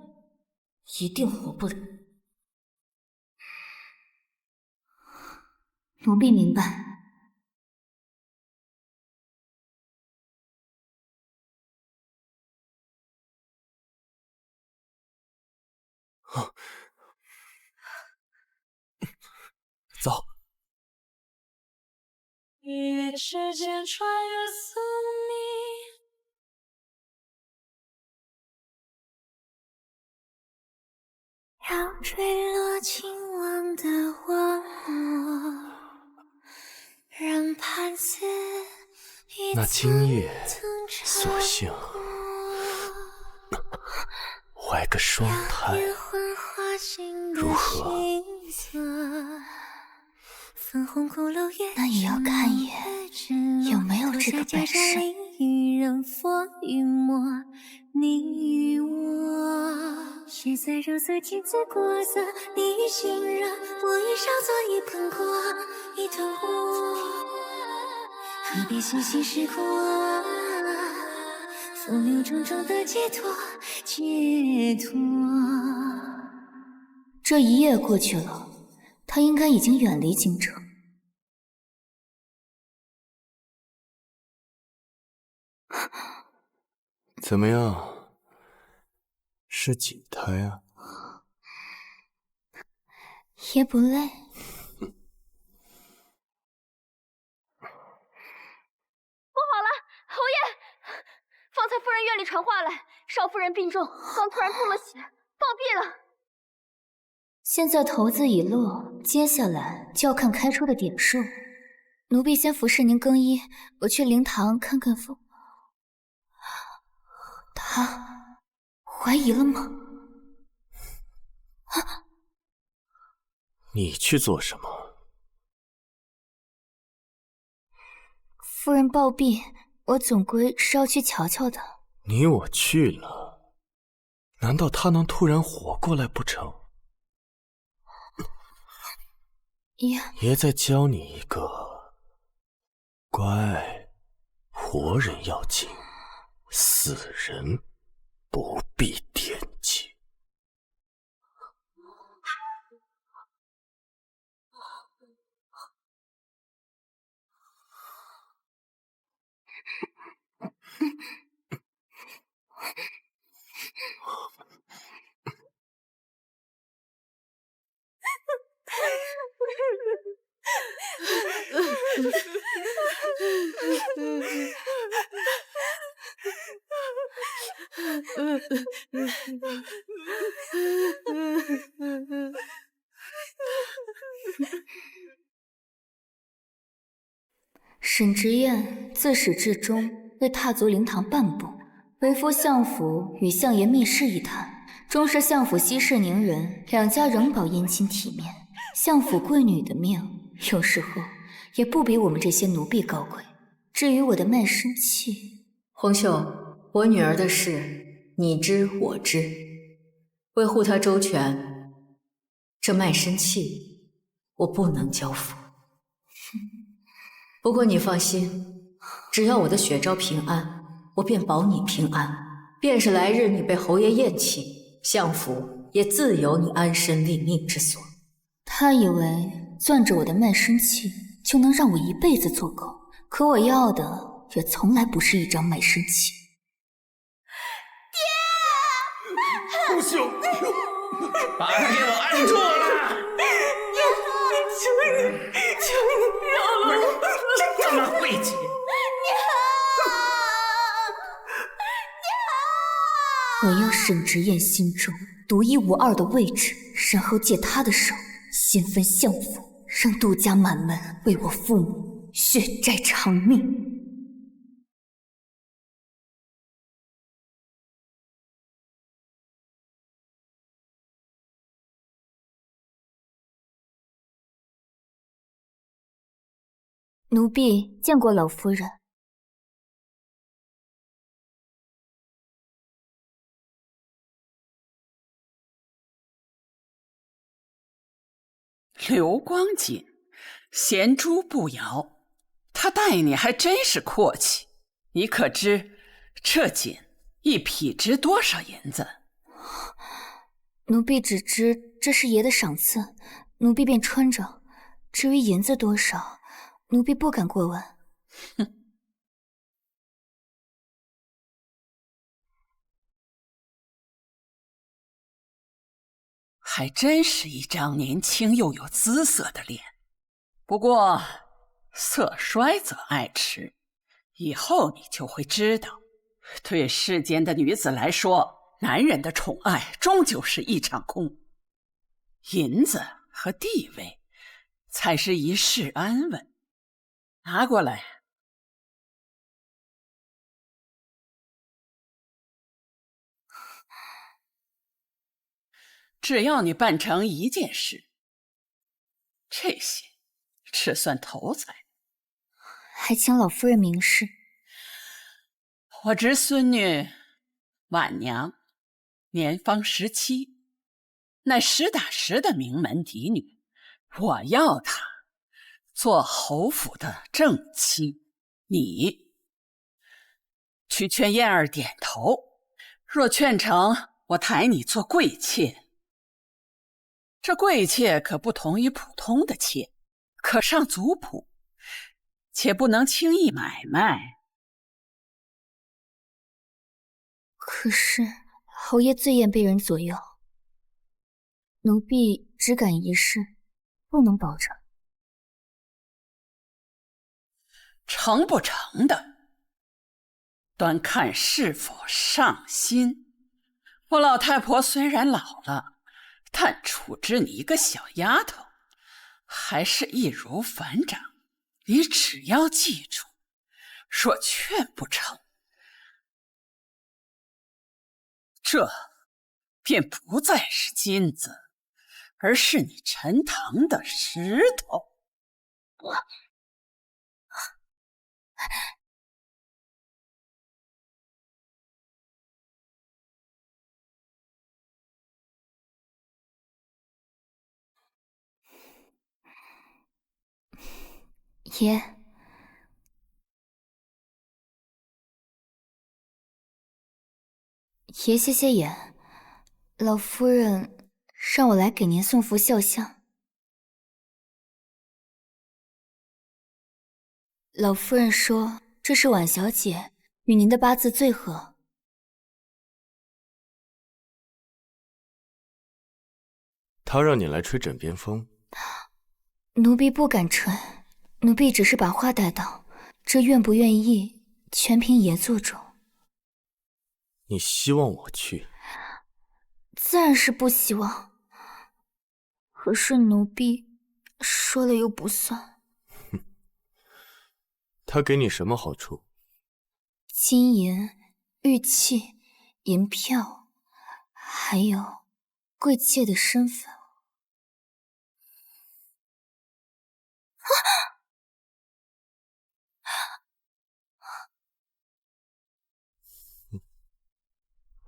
一定活不了。奴婢明白。走。一时间穿越宿命，绕坠落情网的荒漠，让盘丝那今夜索性怀个双胎，如何？那也要看爷有没有这个本事。十岁如素镜子过色，你与心热，我已烧作一盆果，一团火。何必细细时过，风流种种的解脱，解脱。这一夜过去了，他应该已经远离京城。怎么样？是几胎啊？也不累。不好了，侯爷！方才夫人院里传话来，少夫人病重，刚突然吐了血，暴毙了。现在头子已落，接下来就要看开出的点数。奴婢先服侍您更衣，我去灵堂看看风。他怀疑了吗？你去做什么？夫人暴毙，我总归是要去瞧瞧的。你我去了，难道他能突然活过来不成？爷再教你一个，乖，活人要紧，死人不必惦记。沈直燕自始至终未踏足灵堂半步，为夫相府与相爷密室一谈，终是相府息事宁人，两家仍保姻亲体面。相府贵女的命，有时候也不比我们这些奴婢高贵。至于我的卖身契，红袖，我女儿的事你知我知，为护她周全，这卖身契我不能交付。不过你放心，只要我的雪昭平安，我便保你平安。便是来日你被侯爷厌弃，相府也自有你安身立命之所。他以为攥着我的卖身契就能让我一辈子做狗，可我要的也从来不是一张卖身契。爹！红袖，把他给我按住了！求你饶了我！这么晦气！我要沈直燕心中独一无二的位置，然后借她的手先分相府，让杜家满门为我父母血债偿命。奴婢见过老夫人。刘光锦，贤珠不摇，他待你还真是阔气。你可知这锦一匹值多少银子？奴婢只知这是爷的赏赐，奴婢便穿着。至于银子多少，奴婢不敢过问。哼，还真是一张年轻又有姿色的脸。不过色衰则爱弛，以后你就会知道，对世间的女子来说，男人的宠爱终究是一场空，银子和地位才是一世安稳。拿过来。只要你办成一件事，这些只算头彩。还请老夫人明示。我侄孙女婉娘，年方17，乃实打实的名门嫡女。我要她做侯府的正妻，你去劝燕儿点头，若劝成，我抬你做贵妾。这贵妾可不同于普通的妾，可上族谱，且不能轻易买卖。可是侯爷最厌被人左右，奴婢只敢一试，不能保证。成不成的，端看是否上心。我老太婆虽然老了，但处置你一个小丫头，还是易如反掌。你只要记住，若劝不成，这便不再是金子，而是你陈塘的石头。爷，爷歇歇眼，老夫人让我来给您送幅肖像。老夫人说这是婉小姐与您的八字最合。她让你来吹枕边风，奴婢不敢吹，奴婢只是把话带到，这愿不愿意全凭爷做主。你希望我去？自然是不希望，可是奴婢说了又不算。他给你什么好处？金银、玉器、银票，还有贵妾的身份。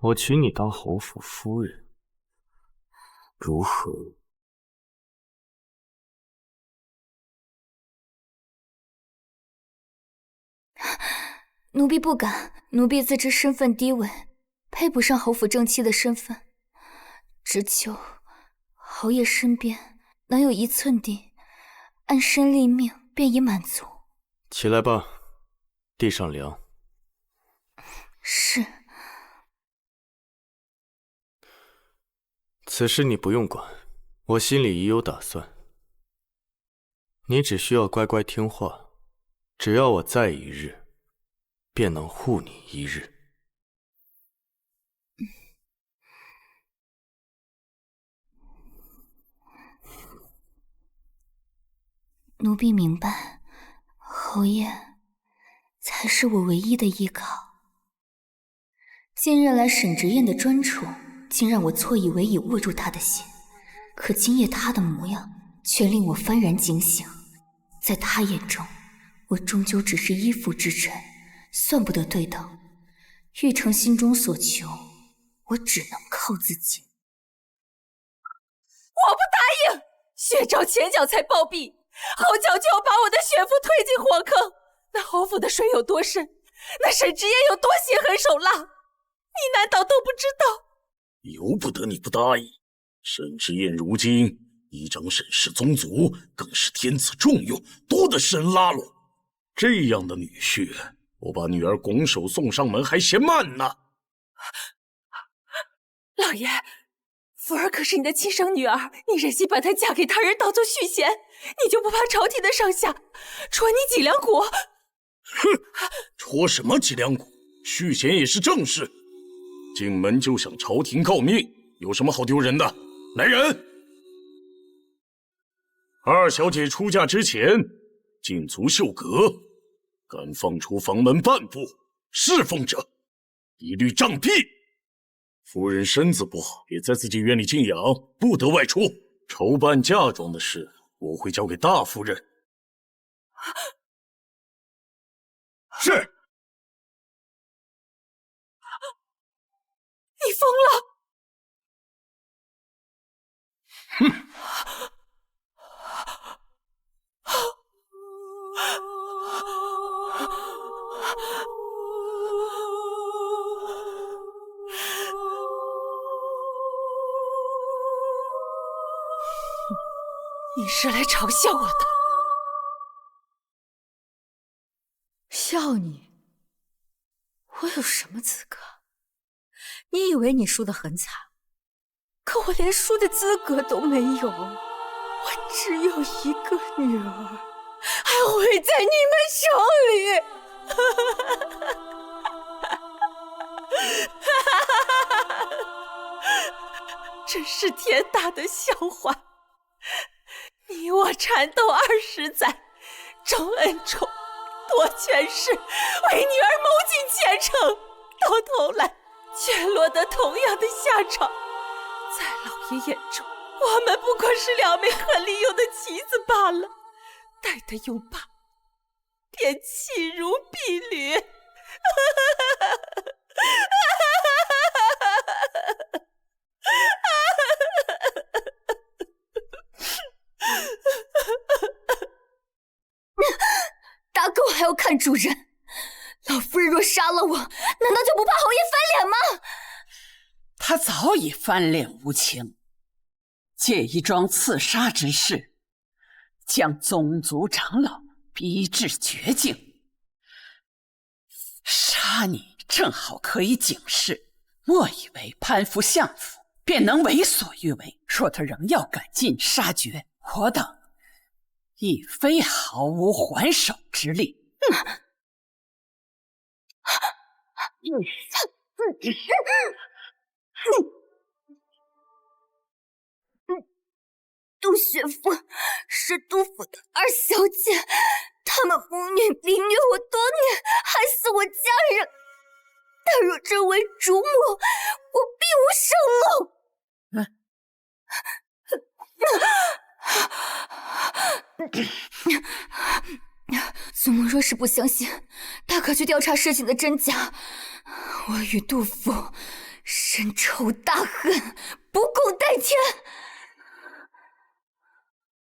我娶你当侯府夫人，如何？奴婢不敢，奴婢自知身份低微，配不上侯府正妻的身份，只求侯爷身边能有1寸地，安身立命便已满足。起来吧，地上凉。是。此事你不用管，我心里已有打算。你只需要乖乖听话，只要我在一日，便能护你一日。奴婢明白，侯爷才是我唯一的依靠。今日来沈直燕的专处，竟让我错以为已握住他的心，可今夜他的模样却令我幡然惊醒。在他眼中，我终究只是依附之臣，算不得对等。欲成心中所求，我只能靠自己。我不答应！血照前脚才暴毙，后脚就要把我的血夫推进火坑。那侯府的水有多深，那沈直燕有多心狠手辣，你难道都不知道？由不得你不答应。沈直燕如今依仗沈氏宗族，更是天子重用，多得世人拉拢。这样的女婿，我把女儿拱手送上门还嫌慢呢。老爷，福儿可是你的亲生女儿，你忍心把她嫁给他人当做续弦，你就不怕朝廷的上下戳你脊梁骨？哼，戳什么脊梁骨？续弦也是正事。进门就向朝廷告密，有什么好丢人的？来人！二小姐出嫁之前，禁足绣阁，敢放出房门半步，侍奉者，一律杖毙。夫人身子不好，也在自己院里静养，不得外出。筹办嫁妆的事，我会交给大夫人。是。你疯了！哼！你是来嘲笑我的？笑你？我有什么资格？你以为你输得很惨，可我连输的资格都没有。我只有一个女儿，还毁在你们手里。真是天大的笑话！你我缠斗20载，争恩宠，夺权势，为女儿谋尽前程，到头来却落得同样的下场。在老爷眼中，我们不过是2枚很利用的棋子罢了，待得又罢，便弃如敝履。大狗还要看主人，老夫人若杀了我，难道就不怕侯爷翻脸吗？他早已翻脸无情，借一桩刺杀之事，将宗族长老逼至绝境。杀你正好可以警示，莫以为攀附相府便能为所欲为。若他仍要赶尽杀绝，我等亦非毫无还手之力。杜雪芙是杜府的2小姐，她们母女凌虐我多年，害死我家人。但若真为主母，我必无生路。祖母若是不相信，大可去调查事情的真假。我与杜甫深仇大恨，不共戴天。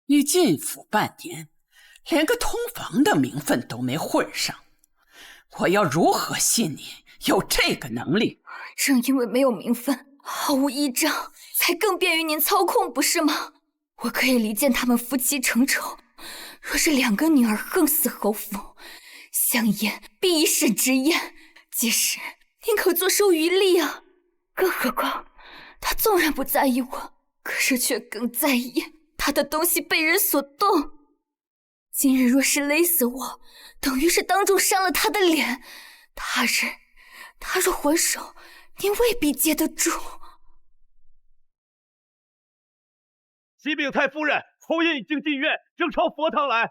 你进府半年，连个通房的名分都没混上，我要如何信你有这个能力？正因为没有名分，毫无依仗，才更便于您操控，不是吗？我可以离间他们夫妻成仇，若是2个女儿横死侯府，相爷必以审直验，届时您可坐收渔利啊！更何况，他纵然不在意我，可是却更在意他的东西被人所动。今日若是勒死我，等于是当众伤了他的脸。他日他若还手，您未必接得住。启禀太夫人，侯爷已经进院，正朝佛堂来。